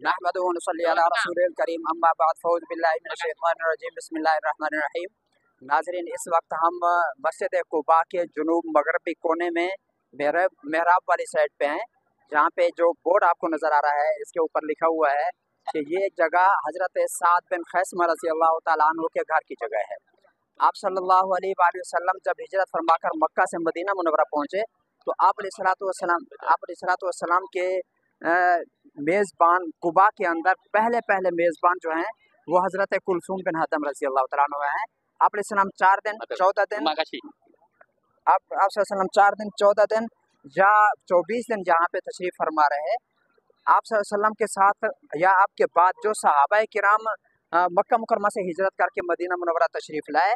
नहमदुहु व नसल्ली अला रसूलिल करीम अम्मा बाद फौज बिल्लाहि मिनश शैतानिर रजीम बिस्मिल्लाहिर रहमानिर रहीम। नाज़रीन, इस वक्त हम मस्जिद कुबा के जुनूब मगरबी कोने में मेहराब वाली साइड पे हैं, जहाँ पे जो बोर्ड आपको नज़र आ रहा है इसके ऊपर लिखा हुआ है कि ये जगह हज़रत साद बिन खैसमा रज़ियल्लाहु तआला अन्हु के घर की जगह है। आप सल्लल्लाहु अलैहि वसल्लम जब हिजरत फरमाकर मक्का से मदीना मुनव्वरा पहुँचे तो आप अलैहिस्सलातु वस्सलाम के मेज़बान कुबा के अंदर पहले मेज़बान जो हैं वो हज़रत कुलसूम बिन हतम रज़ियल्लाहु तआला अन्हु हैं। आप अलैहिस्सलाम 4 दिन 14 दिन आप 4 दिन 14 दिन या 24 दिन जहाँ पे तशरीफ़ फरमा रहे हैं। आप सल्लल्लाहु के साथ या आपके बाद जो सहाबाए किराम मक्का मुकरमा से हिजरत करके मदीना मुनव्वरा तशरीफ़ लाए,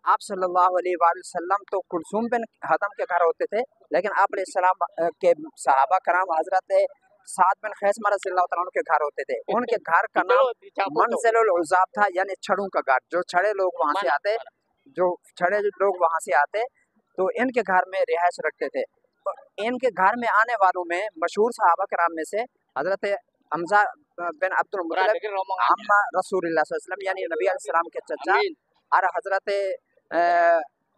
आप सल्लल्लाहु अलैहि वसल्लम तो कुलसूम बिन हतम के घर होते थे, लेकिन आप अलैहिस्सलाम के सहाबा कराम हज़रत साद बिन खैसमा रज़ियल्लाहु तआला अन्हु के घर होते थे। उनके घर का नाम मंज़िलुल उज़ाब था, यानी छड़ों का घर। जो छड़े लोग वहाँ से आते तो इनके घर में रिहाइश रखते थे। तो इनके घर में आने वालों में मशहूर सहाबा कराम में से हज़रत हमज़ा बिन अब्दुल मुत्तलिब अम्मा रसूलुल्लाह सल्लल्लाहु अलैहि वसल्लम यानी नबी अलैहि सलाम के चचा, और हज़रत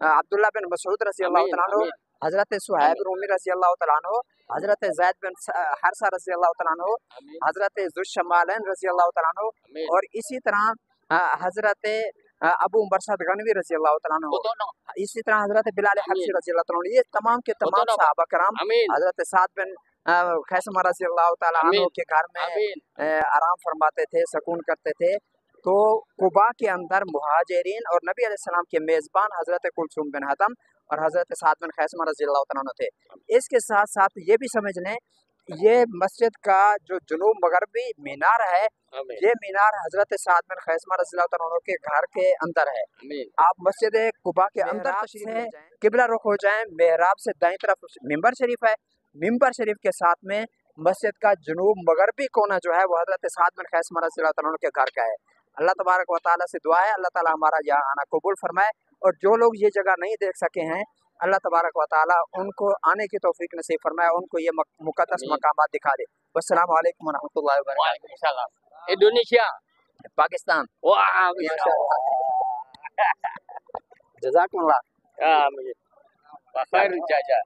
अब्दुल्लाह बिन मसऊद रज़ियल्लाहु तआला अन्हु, हज़रत सुहैब रूमी रज़ियल्लाहु तआला अन्हु, हज़रत ज़ैद बिन हारिसा रज़ियल्लाहु तआला अन्हु, हज़रत ज़ुशमालैन रज़ियल्लाहु तआला अन्हु, और इसी तरह हज़रत अबू बरसद गनवी रज़ियल्लाहु तआला अन्हु, इसी तरह हज़रत बिलाल हबशी रज़ियल्लाहु तआला अन्हु, ये तमाम के तमाम सहाबा कराम हज़रत साद बिन खैसमा रज़ियल्लाहु तआला अन्हु के घर में आराम फरमाते थे, सकून करते थे। तो कुबा के अंदर मुहाजिरीन और नबी अलैहिस्सलाम के मेज़बान हज़रत कुलसूम बिन हतम और हज़रत साद बिन खैसमा रज़ियल्लाहु तआला अन्हु थे। इसके साथ साथ ये भी समझ लें, ये मस्जिद का जो जुनूब मगरबी मीनार है, ये मीनार हज़रत साद बिन खैसमा रज़ियल्लाहु तआला अन्हु के घर के अंदर है। आप मस्जिद कुबा के अंदर से किबला रुख हो जाएं, मेहराब से दाईं तरफ मिंबर शरीफ है, मिंबर शरीफ के साथ में मस्जिद का जुनूब मगरबी कोना जो है वो हज़रत साद बिन खैसमा रज़ियल्लाहु तआला अन्हु के घर का है। अल्लाह तबारक व तआला से दुआ है अल्लाह ताला हमारा यहाँ आना कबूल फरमाए, और जो लोग ये जगह नहीं देख सके हैं अल्लाह तबारक व तआला उनको आने की तौफीक नसीब फरमाए, उनको ये मुक़द्दस मकामात दिखा दे। वस्सलामु अलैकुम व रहमतुल्लाहि व बरकातहू। इंडोनेशिया, पाकिस्तान। वाह जज़ाकल्लाह। मुझे खैर जाजा।